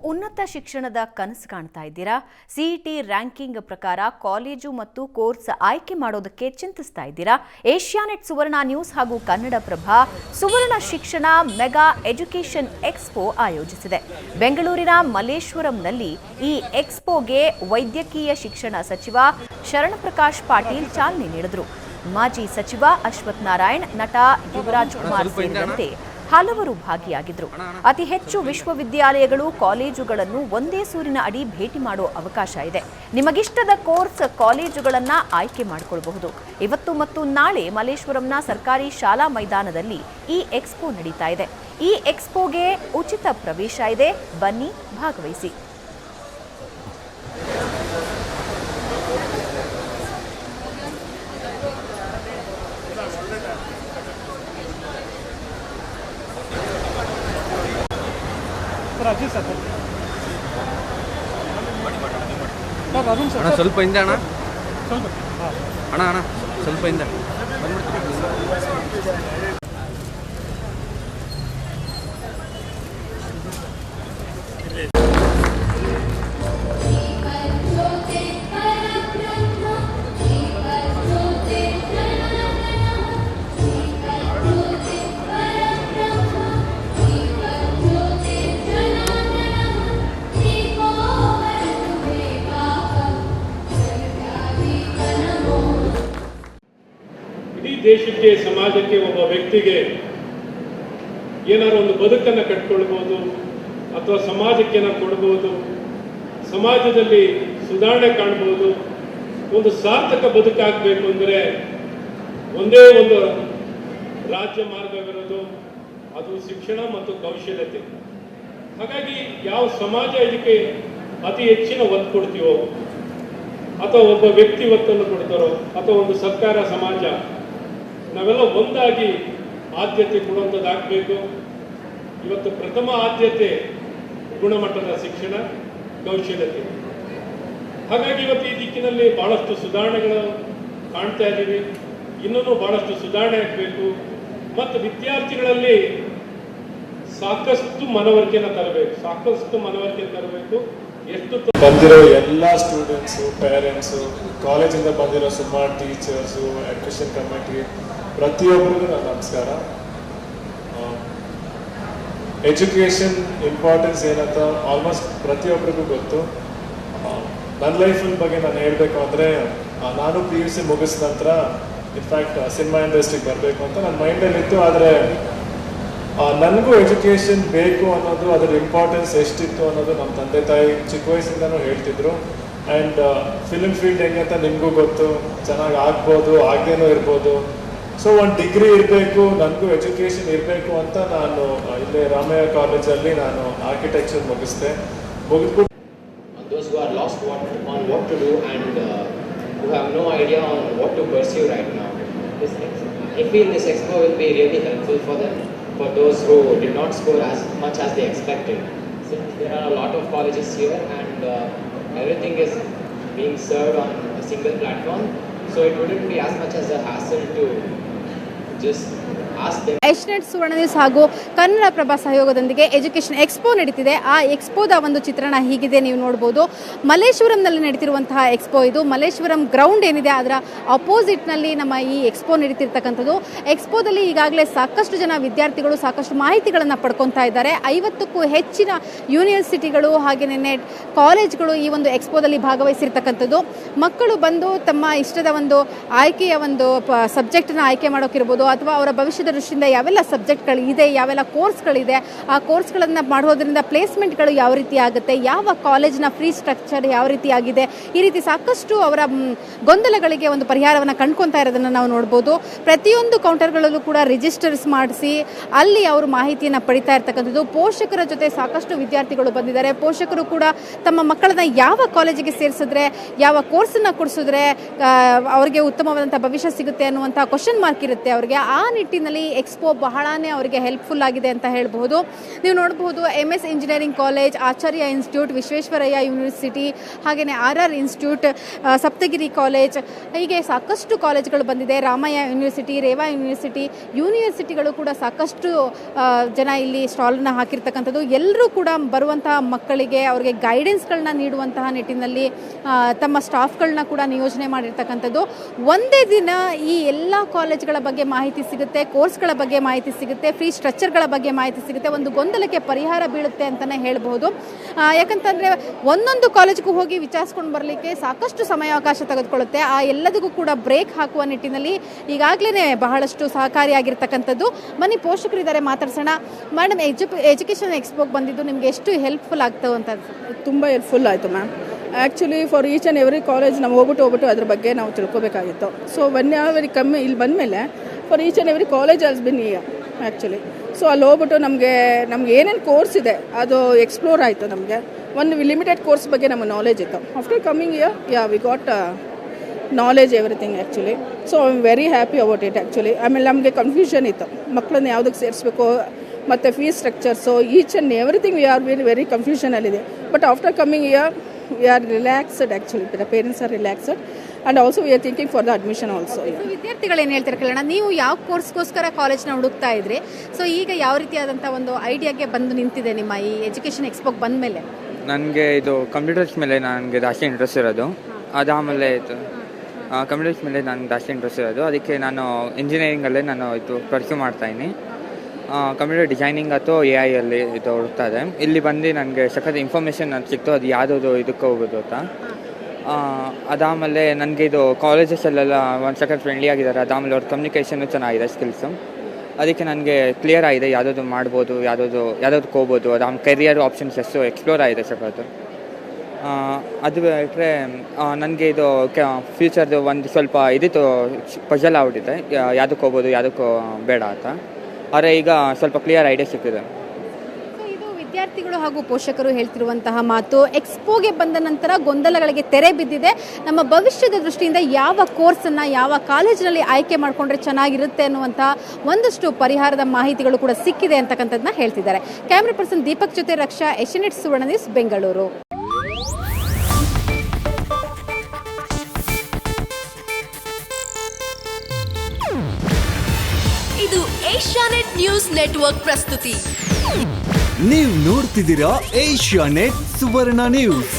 ಉನ್ನತ ಶಿಕ್ಷಣದ ಕನಸು ಕಾಣ್ತಾ ಇದ್ದೀರಾ? ಸಿಇಟಿ ರ್ಯಾಂಕಿಂಗ್ ಪ್ರಕಾರ ಕಾಲೇಜು ಮತ್ತು ಕೋರ್ಸ್ ಆಯ್ಕೆ ಮಾಡೋದಕ್ಕೆ ಚಿಂತಿಸ್ತಾ ಇದ್ದೀರಾ? ಏಷ್ಯಾನೆಟ್ ಸುವರ್ಣ ನ್ಯೂಸ್ ಹಾಗೂ ಕನ್ನಡಪ್ರಭ ಸುವರ್ಣ ಶಿಕ್ಷಣ ಮೆಗಾ ಎಜುಕೇಷನ್ ಎಕ್ಸ್ಪೋ ಆಯೋಜಿಸಿದೆ. ಬೆಂಗಳೂರಿನ ಮಲ್ಲೇಶ್ವರಂನಲ್ಲಿ ಈ ಎಕ್ಸ್ಪೋಗೆ ವೈದ್ಯಕೀಯ ಶಿಕ್ಷಣ ಸಚಿವ ಶರಣಪ್ರಕಾಶ್ ಪಾಟೀಲ್ ಚಾಲನೆ ನೀಡಿದರು. ಮಾಜಿ ಸಚಿವ ಅಶ್ವಥ್ ನಾರಾಯಣ್, ನಟ ಯುವರಾಜ್ ಕುಮಾರ್ ಸೇರಿದಂತೆ ಹಲವರು ಭಾಗಿಯಾಗಿದ್ದರು. ಅತಿ ಹೆಚ್ಚು ವಿಶ್ವವಿದ್ಯಾಲಯಗಳು, ಕಾಲೇಜುಗಳನ್ನು ಒಂದೇ ಸೂರಿನ ಅಡಿ ಭೇಟಿ ಮಾಡುವ ಅವಕಾಶ ಇದೆ. ನಿಮಗಿಷ್ಟದ ಕೋರ್ಸ್ ಕಾಲೇಜುಗಳನ್ನು ಆಯ್ಕೆ ಮಾಡಿಕೊಳ್ಳಬಹುದು. ಇವತ್ತು ಮತ್ತು ನಾಳೆ ಮಲ್ಲೇಶ್ವರಂನ ಸರ್ಕಾರಿ ಶಾಲಾ ಮೈದಾನದಲ್ಲಿ ಈ ಎಕ್ಸ್ಪೋ ನಡೀತಾ ಇದೆ. ಈ ಎಕ್ಸ್ಪೋಗೆ ಉಚಿತ ಪ್ರವೇಶ ಇದೆ. ಬನ್ನಿ, ಭಾಗವಹಿಸಿ. ಅಣ್ಣ ಸ್ವಲ್ಪ ಹಿಂದೆ ಅಣ್ಣ ಅಣ್ಣ ಅಣ್ಣ ಸ್ವಲ್ಪ ಹಿಂದೆ ದೇಶಕ್ಕೆ, ಸಮಾಜಕ್ಕೆ, ಒಬ್ಬ ವ್ಯಕ್ತಿಗೆ ಏನಾದ್ರು ಒಂದು ಬದುಕನ್ನು ಕಟ್ಕೊಳ್ಬೋದು ಅಥವಾ ಸಮಾಜಕ್ಕೆ ಏನಾದ್ರು ಕೊಡ್ಬೋದು, ಸಮಾಜದಲ್ಲಿ ಸುಧಾರಣೆ ಕಾಣ್ಬೋದು. ಒಂದು ಸಾರ್ಥಕ ಬದುಕಾಗಬೇಕು ಅಂದರೆ ಒಂದೇ ಒಂದು ರಾಜ್ಯ ಮಾರ್ಗವಿರೋದು, ಅದು ಶಿಕ್ಷಣ ಮತ್ತು ಕೌಶಲ್ಯತೆ. ಹಾಗಾಗಿ ಯಾವ ಸಮಾಜ ಇದಕ್ಕೆ ಅತಿ ಹೆಚ್ಚಿನ ಒತ್ತು ಕೊಡ್ತೀವೋ ಅಥವಾ ಒಬ್ಬ ವ್ಯಕ್ತಿ ಒತ್ತನ್ನು ಕೊಡ್ತಾರೋ ಅಥವಾ ಒಂದು ಸರ್ಕಾರ, ಸಮಾಜ, ನಾವೆಲ್ಲ ಒಂದಾಗಿ ಆದ್ಯತೆ ಕೊಡುವಂಥದ್ದಾಗಬೇಕು. ಇವತ್ತು ಪ್ರಥಮ ಆದ್ಯತೆ ಗುಣಮಟ್ಟದ ಶಿಕ್ಷಣ, ಕೌಶಲ್ಯತೆ. ಹಾಗಾಗಿ ಇವತ್ತು ಈ ದಿಕ್ಕಿನಲ್ಲಿ ಬಹಳಷ್ಟು ಸುಧಾರಣೆಗಳು ಕಾಣ್ತಾ ಇದ್ದೀವಿ. ಇನ್ನೂ ಬಹಳಷ್ಟು ಸುಧಾರಣೆ ಆಗಬೇಕು ಮತ್ತು ವಿದ್ಯಾರ್ಥಿಗಳಲ್ಲಿ ಸಾಕಷ್ಟು ಮನವರಿಕೆಯನ್ನು ತರಬೇಕು. ಎಷ್ಟು ಬಂದಿರೋ ಎಲ್ಲ ಸ್ಟೂಡೆಂಟ್ಸು, ಪೇರೆಂಟ್ಸು, ಕಾಲೇಜಿಂದ ಬಂದಿರೋ ಸುಮಾರು ಟೀಚರ್ಸು, ಅಡ್ಮಿಷನ್ ಕಮಿಟಿ, ಪ್ರತಿಯೊಬ್ಬರಿಗೂ ನನ್ನ ನಮಸ್ಕಾರ. ಎಜುಕೇಷನ್ ಇಂಪಾರ್ಟೆನ್ಸ್ ಏನಂತ ಆಲ್ಮೋಸ್ಟ್ ಪ್ರತಿಯೊಬ್ಬರಿಗೂ ಗೊತ್ತು. ನನ್ನ ಲೈಫಿನ ಬಗ್ಗೆ ನಾನು ಹೇಳಬೇಕು ಅಂದರೆ, ನಾನು PUC ಮುಗಿಸಿದ ನಂತರ ಇನ್ಫ್ಯಾಕ್ಟ್ ಸಿನಿಮಾ ಇಂಡಸ್ಟ್ರಿಗೆ ಬರಬೇಕು ಅಂತ ನನ್ನ ಮೈಂಡಲ್ಲಿತ್ತು. ಆದರೆ ನನಗೂ ಎಜುಕೇಷನ್ ಬೇಕು ಅನ್ನೋದು, ಅದರ ಇಂಪಾರ್ಟೆನ್ಸ್ ಎಷ್ಟಿತ್ತು ಅನ್ನೋದು ನಮ್ಮ ತಂದೆ ತಾಯಿ ಚಿಕ್ಕ ವಯಸ್ಸಿಂದನೂ ಹೇಳ್ತಿದ್ರು. ಆ್ಯಂಡ್ ಫಿಲ್ಮ್ ಫೀಲ್ಡ್ ಹೆಂಗೆ ಅಂತ ನಿಮಗೂ ಗೊತ್ತು, ಚೆನ್ನಾಗಿ ಆಗ್ಬೋದು, ಆಗೇನೂ ಇರ್ಬೋದು. ಸೊ ಒಂದು ಡಿಗ್ರಿ ಇರಬೇಕು, ನನಗೂ ಎಜುಕೇಷನ್ ಇರಬೇಕು ಅಂತ ನಾನು ಇಲ್ಲೇ ರಾಮಯ್ಯ ಕಾಲೇಜಲ್ಲಿ ನಾನು architecture ಮುಗಿಸ್ದೆ. ಮುಗಿದ್ಬಿಟ್ಟು those who are lost on what to do and who have no idea on what to pursue right now, I feel this expo will be really helpful for them, for those who did not score as much as they expected. So there are a lot of colleges here and everything is being served on a single platform, so it wouldn't be as much as a hassle to just ask them. Asianet Suvarna news ಹಾಗೂ ಕನ್ನಡಪ್ರಭ ಸಹಯೋಗದೊಂದಿಗೆ education expo ನಡೀತಿದೆ. ಆ ಎಕ್ಸ್ಪೋದ ಒಂದು ಚಿತ್ರಣ ಹೀಗಿದೆ, ನೀವು ನೋಡ್ಬೋದು. ಮಲ್ಲೇಶ್ವರಂನಲ್ಲಿ ನಡೀತಿರುವಂತಹ expo ಇದು. ಮಲ್ಲೇಶ್ವರಂ ಗ್ರೌಂಡ್ ಏನಿದೆ ಅದರ ಅಪೋಸಿಟ್ನಲ್ಲಿ ನಮ್ಮ ಈ ಎಕ್ಸ್ಪೋ ನಡೀತಿರ್ತಕ್ಕಂಥದ್ದು. ಎಕ್ಸ್ಪೋದಲ್ಲಿ ಈಗಾಗಲೇ ಸಾಕಷ್ಟು ಜನ ವಿದ್ಯಾರ್ಥಿಗಳು ಸಾಕಷ್ಟು ಮಾಹಿತಿಗಳನ್ನು ಪಡ್ಕೊತಾ ಇದ್ದಾರೆ. 50ಕ್ಕೂ ಹೆಚ್ಚಿನ ಯೂನಿವರ್ಸಿಟಿಗಳು ಹಾಗೆಯೇ ಕಾಲೇಜ್ಗಳು ಈ ಒಂದು ಎಕ್ಸ್ಪೋದಲ್ಲಿ ಭಾಗವಹಿಸಿರ್ತಕ್ಕಂಥದ್ದು. ಮಕ್ಕಳು ಬಂದು ತಮ್ಮ ಇಷ್ಟದ ಒಂದು ಆಯ್ಕೆಯ ಒಂದು ಸಬ್ಜೆಕ್ಟನ್ನು ಆಯ್ಕೆ ಮಾಡೋಕ್ಕಿರ್ಬೋದು ಅಥವಾ ಅವರ ಭವಿಷ್ಯದ ದೃಷ್ಟಿಯಿಂದ ಯಾವೆಲ್ಲ ಸಬ್ಜೆಕ್ಟ್ಗಳಿದೆ, ಯಾವೆಲ್ಲ ಕೋರ್ಸ್ಗಳಿದೆ, ಆ ಕೋರ್ಸ್ಗಳನ್ನು ಮಾಡೋದ್ರಿಂದ ಪ್ಲೇಸ್ಮೆಂಟ್ಗಳು ಯಾವ ರೀತಿ ಆಗುತ್ತೆ, ಯಾವ ಕಾಲೇಜಿನ ಫ್ರೀ ಸ್ಟ್ರಕ್ಚರ್ ಯಾವ ರೀತಿ ಆಗಿದೆ, ಈ ರೀತಿ ಸಾಕಷ್ಟು ಅವರ ಗೊಂದಲಗಳಿಗೆ ಒಂದು ಪರಿಹಾರವನ್ನು ಕಂಡುಕೊಳ್ತಾ ಇರೋದನ್ನು ನಾವು ನೋಡ್ಬೋದು. ಪ್ರತಿಯೊಂದು ಕೌಂಟರ್ಗಳಲ್ಲೂ ಕೂಡ ರಿಜಿಸ್ಟರ್ಸ್ ಮಾಡಿಸಿ ಅಲ್ಲಿ ಅವರು ಮಾಹಿತಿಯನ್ನು ಪಡಿತಾ ಇರ್ತಕ್ಕಂಥದ್ದು. ಪೋಷಕರ ಜೊತೆ ಸಾಕಷ್ಟು ವಿದ್ಯಾರ್ಥಿಗಳು ಬಂದಿದ್ದಾರೆ. ಪೋಷಕರು ಕೂಡ ತಮ್ಮ ಮಕ್ಕಳನ್ನ ಯಾವ ಕಾಲೇಜಿಗೆ ಸೇರಿಸಿದ್ರೆ, ಯಾವ ಕೋರ್ಸನ್ನು ಕೊಡಿಸಿದ್ರೆ ಅವರಿಗೆ ಉತ್ತಮವಾದಂಥ ಭವಿಷ್ಯ ಸಿಗುತ್ತೆ ಅನ್ನುವಂಥ ಕ್ವಶನ್ ಮಾರ್ಕ್ ಇರುತ್ತೆ ಅವರಿಗೆ. ಆ ನಿಟ್ಟಿನಲ್ಲಿ ಈ ಎಕ್ಸ್ಪೋ ಬಹಳನೇ ಅವರಿಗೆ ಹೆಲ್ಪ್ಫುಲ್ ಆಗಿದೆ ಅಂತ ಹೇಳ್ಬೋದು. ನೀವು ನೋಡ್ಬೋದು MS ಇಂಜಿನಿಯರಿಂಗ್ ಕಾಲೇಜ್, ಆಚಾರ್ಯ ಇನ್ಸ್ಟಿಟ್ಯೂಟ್, ವಿಶ್ವೇಶ್ವರಯ್ಯ ಯೂನಿವರ್ಸಿಟಿ, ಹಾಗೆಯೇ RR ಇನ್ಸ್ಟಿಟ್ಯೂಟ್, ಸಪ್ತಗಿರಿ ಕಾಲೇಜ್, ಹೀಗೆ ಸಾಕಷ್ಟು ಕಾಲೇಜ್ಗಳು ಬಂದಿದೆ. ರಾಮಯ್ಯ ಯೂನಿವರ್ಸಿಟಿ, ರೇವಾ ಯೂನಿವರ್ಸಿಟಿಗಳು ಕೂಡ ಸಾಕಷ್ಟು ಜನ ಇಲ್ಲಿ ಸ್ಟಾಲನ್ನು ಹಾಕಿರ್ತಕ್ಕಂಥದ್ದು. ಎಲ್ಲರೂ ಕೂಡ ಬರುವಂತಹ ಮಕ್ಕಳಿಗೆ ಅವರಿಗೆ ಗೈಡೆನ್ಸ್ಗಳನ್ನ ನೀಡುವಂತಹ ನಿಟ್ಟಿನಲ್ಲಿ ತಮ್ಮ ಸ್ಟಾಫ್ಗಳನ್ನ ಕೂಡ ನಿಯೋಜನೆ ಮಾಡಿರ್ತಕ್ಕಂಥದ್ದು. ಒಂದೇ ದಿನ ಈ ಎಲ್ಲ ಕಾಲೇಜ್ಗಳ ಬಗ್ಗೆ ಮಾಹಿತಿ ಸಿಗುತ್ತೆ, ಕೋರ್ಸ್ಗಳ ಬಗ್ಗೆ ಮಾಹಿತಿ ಸಿಗುತ್ತೆ, ಫೀ ಸ್ಟ್ರಕ್ಚರ್ಗಳ ಬಗ್ಗೆ ಮಾಹಿತಿ ಸಿಗುತ್ತೆ. ಒಂದು ಗೊಂದಲಕ್ಕೆ ಪರಿಹಾರ ಬೀಳುತ್ತೆ ಅಂತಲೇ ಹೇಳ್ಬೋದು. ಯಾಕಂತಂದರೆ ಒಂದೊಂದು ಕಾಲೇಜ್ಗೂ ಹೋಗಿ ವಿಚಾರಿಸ್ಕೊಂಡು ಬರಲಿಕ್ಕೆ ಸಾಕಷ್ಟು ಸಮಯಾವಕಾಶ ತೆಗೆದುಕೊಳ್ಳುತ್ತೆ. ಆ ಎಲ್ಲದಕ್ಕೂ ಕೂಡ ಬ್ರೇಕ್ ಹಾಕುವ ನಿಟ್ಟಿನಲ್ಲಿ ಈಗಾಗಲೇ ಬಹಳಷ್ಟು ಸಹಕಾರಿಯಾಗಿರ್ತಕ್ಕಂಥದ್ದು. ಬನ್ನಿ, ಪೋಷಕರಿದ್ದಾರೆ, ಮಾತಾಡ್ಸೋಣ. ಮೇಡಮ್, ಎಜುಕೇಷನ್ ಎಕ್ಸ್ಪೋಗೆ ಬಂದಿದ್ದು ನಿಮಗೆ ಎಷ್ಟು ಹೆಲ್ಪ್ಫುಲ್ ಆಗ್ತವೆ ಅಂತ? ತುಂಬ ಹೆಲ್ಪ್ಫುಲ್ ಆಯಿತು ma'am. Actually for each and every college ನಾವು ಹೋಗ್ಬಿಟ್ಟು ಅದ್ರ ಬಗ್ಗೆ ನಾವು ತಿಳ್ಕೊಬೇಕಾಗಿತ್ತು. ಸೊ ವೆರಿ ಕಮ್ಮಿ ಇಲ್ಲಿ ಬಂದಮೇಲೆ for each and every college has been year actually. So ಅಲ್ಲಿ ಹೋಗ್ಬಿಟ್ಟು ನಮಗೆ ಏನೇನು ಕೋರ್ಸ್ ಇದೆ ಅದು ಎಕ್ಸ್ಪ್ಲೋರ್ ಆಯಿತು. ನಮಗೆ ಒಂದು ಲಿಮಿಟೆಡ್ ಕೋರ್ಸ್ ಬಗ್ಗೆ ನಮಗೆ ನಾಲೆಜ್ ಇತ್ತು. After coming year we got knowledge everything actually. So I am very happy about it actually. ಆಮೇಲೆ ನಮಗೆ ಕನ್ಫ್ಯೂಷನ್ ಇತ್ತು, ಮಕ್ಕಳನ್ನ ಯಾವುದಕ್ಕೆ ಸೇರಿಸ್ಬೇಕು ಮತ್ತು fees structures, each and everything we are very ಕನ್ಫ್ಯೂಷನಲ್ಲಿದೆ. But after coming year we are relaxed actually. The parents are relaxed and also we are thinking for the admission also. ವಿದ್ಯಾರ್ಥಿಗಳು ಏನು ಹೇಳ್ತಾರೆ ಕಲ್ಯಾಣ, ನೀವು ಯಾವ ಕೋರ್ಸ್ಗೋಸ್ಕರ ಕಾಲೇಜ್ನ ಹುಡುಕ್ತಾ ಇದ್ರಿ, ಸೊ ಈಗ ಯಾವ ರೀತಿಯಾದಂಥ ಒಂದು ಐಡಿಯಾಗೆ ಬಂದು ನಿಂತಿದೆ ನಿಮ್ಮ ಈ ಎಜುಕೇಷನ್ ಎಕ್ಸ್ಪೋಗೆ ಬಂದ ಮೇಲೆ? ನನಗೆ ಇದು ಕಂಪ್ಯೂಟರ್ಸ್ ಮೇಲೆ ನನಗೆ ಜಾಸ್ತಿ ಇಂಟ್ರೆಸ್ಟ್ ಇರೋದು. ಅದಾದಮೇಲೆ ಇದು ಕಂಪ್ಯೂಟರ್ಸ್ ಮೇಲೆ ನನಗೆ ಜಾಸ್ತಿ ಇಂಟ್ರೆಸ್ಟ್ ಇರೋದು. ಅದಕ್ಕೆ ನಾನು ಇಂಜಿನಿಯರಿಂಗಲ್ಲೇ ನಾನು ಇದು ಪರ್ಸ್ಯೂ ಮಾಡ್ತಾಯಿದ್ದೀನಿ. ಕಂಪ್ಯೂಟರ್ ಡಿಸೈನಿಂಗ್ ಅಥವಾ AI ಅಲ್ಲಿ ಇದು ಹುಡುಕ್ತಾ ಇದೆ. ಇಲ್ಲಿ ಬಂದು ನನಗೆ ಸಖತ್ ಇನ್ಫಾರ್ಮೇಷನ್ ಅದು ಸಿಕ್ತು, ಅದು ಯಾವುದದು ಇದಕ್ಕೆ ಹೋಗೋದು ಅಂತ. ಅದಾದಮೇಲೆ ನನಗೆ ಇದು ಕಾಲೇಜಸಲ್ಲೆಲ್ಲ ಒಂದು ಸಖತ್ ಫ್ರೆಂಡ್ಲಿ ಆಗಿದ್ದಾರೆ. ಅದಾದಮೇಲೆ ಅವ್ರ ಕಮ್ಯುನಿಕೇಷನ್ನು ಚೆನ್ನಾಗಿದೆ, ಸ್ಕಿಲ್ಸು. ಅದಕ್ಕೆ ನನಗೆ ಕ್ಲಿಯರ್ ಆಗಿದೆ ಯಾವುದಾದ್ರು ಮಾಡ್ಬೋದು, ಯಾವುದಾದ್ರು ಹೋಗ್ಬೋದು. ಅದಾದ ಕೆರಿಯರ್ ಆಪ್ಷನ್ಸ್ ಎಷ್ಟು ಎಕ್ಸ್ಪ್ಲೋರ್ ಆಗಿದೆ ಸಖತ್ತು. ಅದು ಬಿಟ್ಟರೆ ನನಗೆ ಇದು ಫ್ಯೂಚರ್ದು ಒಂದು ಸ್ವಲ್ಪ ಇದಿತ್ತು, ಪಜಲ್ ಆಗ್ಬಿಟ್ಟಿದೆ, ಯಾವುದಕ್ಕೆ ಹೋಗ್ಬೋದು ಯಾವುದಕ್ಕೂ ಬೇಡ ಅಂತ. ಆದರೆ ಈಗ ಸ್ವಲ್ಪ ಕ್ಲಿಯರ್ ಐಡಿಯಾ ಸಿಕ್ಕಿದೆ. ಇದು ವಿದ್ಯಾರ್ಥಿಗಳು ಹಾಗೂ ಪೋಷಕರು ಹೇಳ್ತಿರುವಂತಹ ಮಾತು. ಎಕ್ಸ್ಪೋಗೆ ಬಂದ ನಂತರ ಗೊಂದಲಗಳಿಗೆ ತೆರೆ ಬಿದ್ದಿದೆ. ನಮ್ಮ ಭವಿಷ್ಯದ ದೃಷ್ಟಿಯಿಂದ ಯಾವ ಕೋರ್ಸನ್ನು ಯಾವ ಕಾಲೇಜಿನಲ್ಲಿ ಆಯ್ಕೆ ಮಾಡಿಕೊಂಡ್ರೆ ಚೆನ್ನಾಗಿರುತ್ತೆ ಅನ್ನುವಂಥ ಒಂದಷ್ಟು ಪರಿಹಾರದ ಮಾಹಿತಿಗಳು ಕೂಡ ಸಿಕ್ಕಿದೆ ಅಂತಕ್ಕಂಥದ್ದನ್ನ ಹೇಳ್ತಿದ್ದಾರೆ. ಕ್ಯಾಮ್ರಾ ಪರ್ಸನ್ ದೀಪಕ್ ಜೊತೆ ರಕ್ಷಾ, ಏಷ್ಯಾನೆಟ್ ಸುವರ್ಣ ನ್ಯೂಸ್, ಬೆಂಗಳೂರು. ಇದು ಏಷ್ಯಾನೆಟ್ ನ್ಯೂಸ್ ನೆಟ್ವರ್ಕ್ ಪ್ರಸ್ತುತಿ. ನೀವು ನೋಡ್ತಿದ್ದೀರಾ ಏಷ್ಯಾನೆಟ್ ಸುವರ್ಣ ನ್ಯೂಸ್.